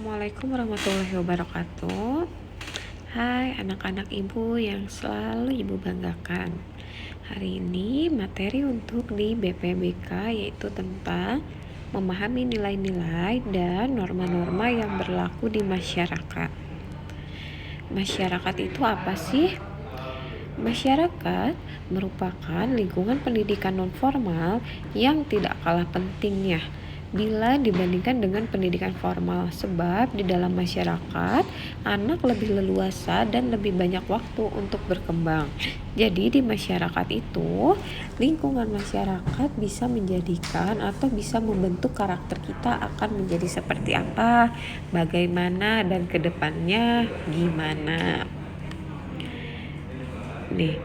Assalamualaikum warahmatullahi wabarakatuh. Hai anak-anak ibu yang selalu ibu banggakan. Hari ini materi untuk di BPBK yaitu tentang memahami nilai-nilai dan norma-norma yang berlaku di masyarakat. Masyarakat itu apa sih? Masyarakat merupakan lingkungan pendidikan non-formal yang tidak kalah pentingnya bila dibandingkan dengan pendidikan formal, sebab di dalam masyarakat anak lebih leluasa dan lebih banyak waktu untuk berkembang. Jadi di masyarakat itu, lingkungan masyarakat bisa menjadikan atau bisa membentuk karakter kita akan menjadi seperti apa, bagaimana, dan kedepannya gimana. Nih,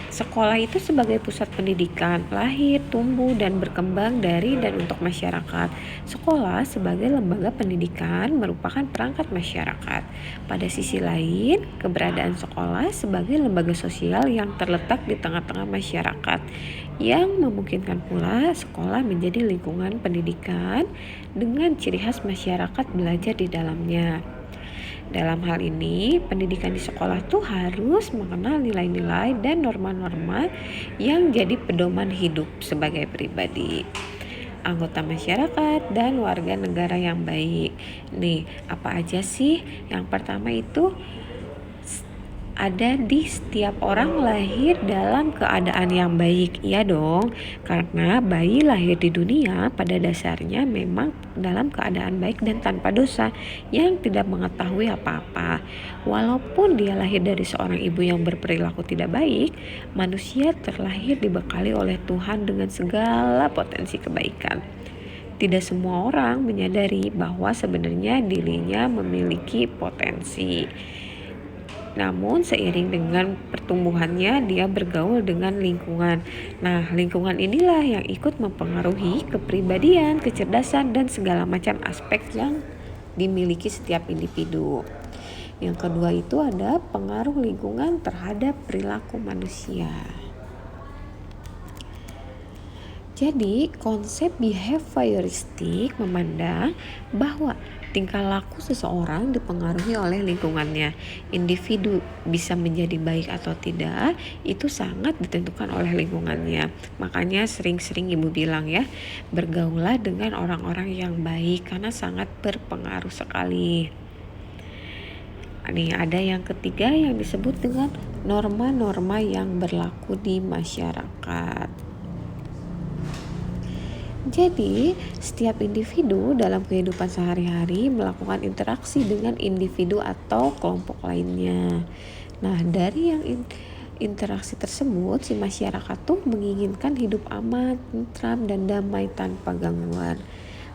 sekolah itu sebagai pusat pendidikan, lahir, tumbuh, dan berkembang dari dan untuk masyarakat. Sekolah sebagai lembaga pendidikan merupakan perangkat masyarakat. Pada sisi lain, keberadaan sekolah sebagai lembaga sosial yang terletak di tengah-tengah masyarakat, yang memungkinkan pula sekolah menjadi lingkungan pendidikan dengan ciri khas masyarakat belajar di dalamnya. Dalam hal ini, pendidikan di sekolah tuh harus mengenal nilai-nilai dan norma-norma yang jadi pedoman hidup sebagai pribadi, anggota masyarakat, dan warga negara yang baik. Nih, apa aja sih? Yang pertama itu ada di setiap orang lahir dalam keadaan yang baik. Iya dong, karena bayi lahir di dunia pada dasarnya memang dalam keadaan baik dan tanpa dosa, yang tidak mengetahui apa-apa. Walaupun dia lahir dari seorang ibu yang berperilaku tidak baik, manusia terlahir dibekali oleh Tuhan dengan segala potensi kebaikan. Tidak semua orang menyadari bahwa sebenarnya dirinya memiliki potensi. Namun seiring dengan pertumbuhannya dia bergaul dengan lingkungan. Nah, lingkungan inilah yang ikut mempengaruhi kepribadian, kecerdasan, dan segala macam aspek yang dimiliki setiap individu. Yang kedua itu ada pengaruh lingkungan terhadap perilaku manusia. Jadi, konsep behavioristik memandang bahwa tingkah laku seseorang dipengaruhi oleh lingkungannya. Individu bisa menjadi baik atau tidak, itu sangat ditentukan oleh lingkungannya. Makanya sering-sering ibu bilang ya, bergaulah dengan orang-orang yang baik karena sangat berpengaruh sekali. Nih, ada yang ketiga yang disebut dengan norma-norma yang berlaku di masyarakat. Jadi, setiap individu dalam kehidupan sehari-hari melakukan interaksi dengan individu atau kelompok lainnya. Nah, dari yang interaksi tersebut, si masyarakat tuh menginginkan hidup aman, tentram, dan damai tanpa gangguan.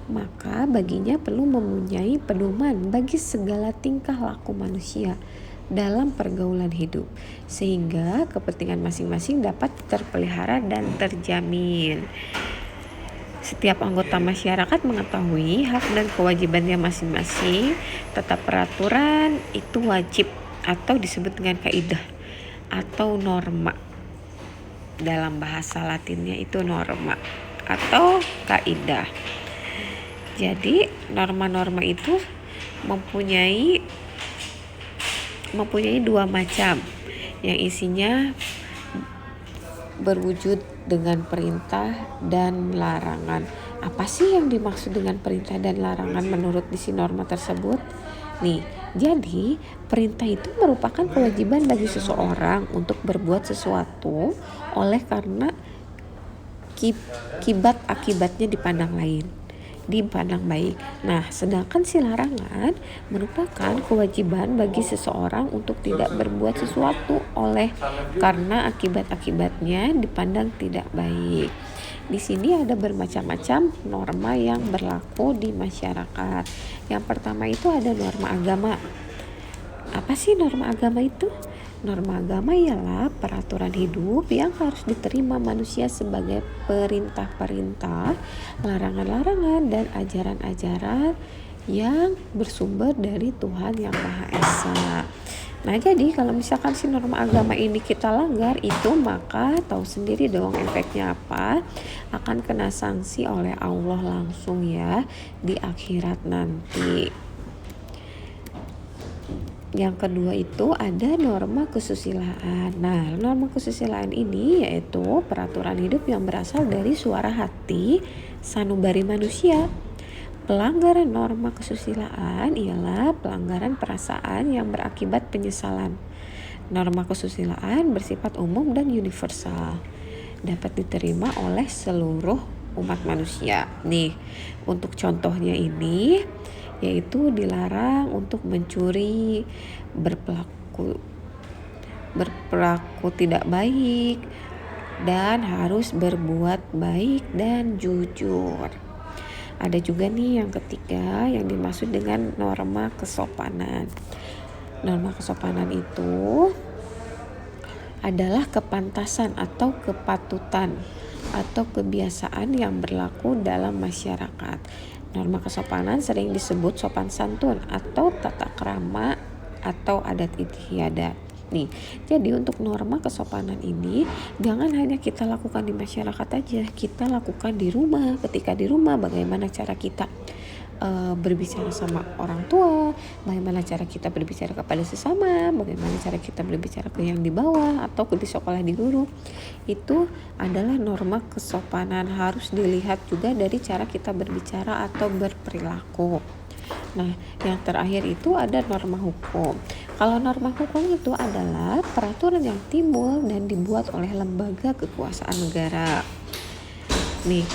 Maka baginya perlu mempunyai pedoman bagi segala tingkah laku manusia dalam pergaulan hidup, sehingga kepentingan masing-masing dapat terpelihara dan terjamin. Setiap anggota masyarakat mengetahui hak dan kewajibannya masing-masing. Tetap peraturan itu wajib atau disebut dengan kaidah atau norma. Dalam bahasa Latinnya itu norma atau kaidah. Jadi norma-norma itu mempunyai dua macam, yang isinya berwujud dengan perintah dan larangan. Apa sih yang dimaksud dengan perintah dan larangan menurut isi norma tersebut? Nih, jadi perintah itu merupakan kewajiban bagi seseorang untuk berbuat sesuatu oleh karena akibatnya dipandang baik. Nah, sedangkan si larangan merupakan kewajiban bagi seseorang untuk tidak berbuat sesuatu oleh karena akibatnya dipandang tidak baik. Di sini ada bermacam-macam norma yang berlaku di masyarakat. Yang pertama itu ada norma agama. Apa sih norma agama itu? Norma agama ialah peraturan hidup yang harus diterima manusia sebagai perintah-perintah, larangan-larangan, dan ajaran-ajaran yang bersumber dari Tuhan Yang Maha Esa. Nah, jadi kalau misalkan si norma agama ini kita langgar itu, maka tahu sendiri dong efeknya apa? Akan kena sanksi oleh Allah langsung ya di akhirat nanti. Yang kedua itu ada norma kesusilaan. Nah, norma kesusilaan ini yaitu peraturan hidup yang berasal dari suara hati sanubari manusia. Pelanggaran norma kesusilaan ialah pelanggaran perasaan yang berakibat penyesalan. Norma kesusilaan bersifat umum dan universal, dapat diterima oleh seluruh umat manusia. Nih, untuk contohnya ini yaitu dilarang untuk mencuri, berperilaku tidak baik, dan harus berbuat baik dan jujur. Ada juga nih yang ketiga yang dimaksud dengan norma kesopanan. Norma kesopanan itu adalah kepantasan atau kepatutan atau kebiasaan yang berlaku dalam masyarakat. Norma kesopanan sering disebut sopan santun atau tata krama atau adat istiadat. Nih, jadi untuk norma kesopanan ini jangan hanya kita lakukan di masyarakat aja, kita lakukan di rumah. Ketika di rumah, bagaimana cara kita berbicara sama orang tua, bagaimana cara kita berbicara kepada sesama, bagaimana cara kita berbicara ke yang di bawah atau di sekolah di guru. Itu adalah norma kesopanan, harus dilihat juga dari cara kita berbicara atau berperilaku. Nah, yang terakhir itu ada norma hukum. Kalau norma hukum itu adalah peraturan yang timbul dan dibuat oleh lembaga kekuasaan negara. Nih,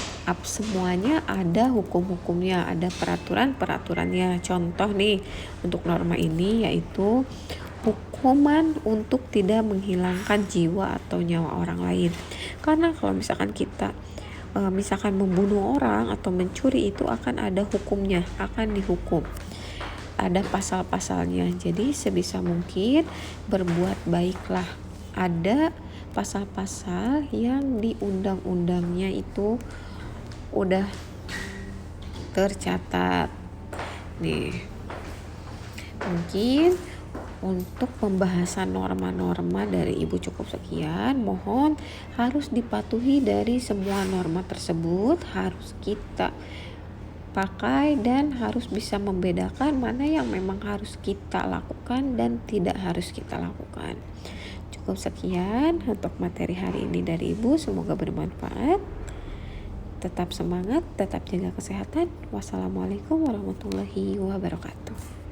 semuanya ada hukum-hukumnya, ada peraturan-peraturannya. Contoh nih, untuk norma ini yaitu hukuman untuk tidak menghilangkan jiwa atau nyawa orang lain. Karena kalau misalkan kita misalkan membunuh orang atau mencuri, itu akan ada hukumnya, akan dihukum. Ada pasal-pasalnya. Jadi sebisa mungkin berbuat baiklah. Ada pasal-pasal yang di undang-undangnya itu udah tercatat. Nih, mungkin untuk pembahasan norma-norma dari Ibu cukup sekian. Mohon harus dipatuhi dari semua norma tersebut, harus kita pakai dan harus bisa membedakan mana yang memang harus kita lakukan dan tidak harus kita lakukan. Cukup sekian untuk materi hari ini dari Ibu, semoga bermanfaat. Tetap semangat, tetap jaga kesehatan. Wassalamualaikum warahmatullahi wabarakatuh.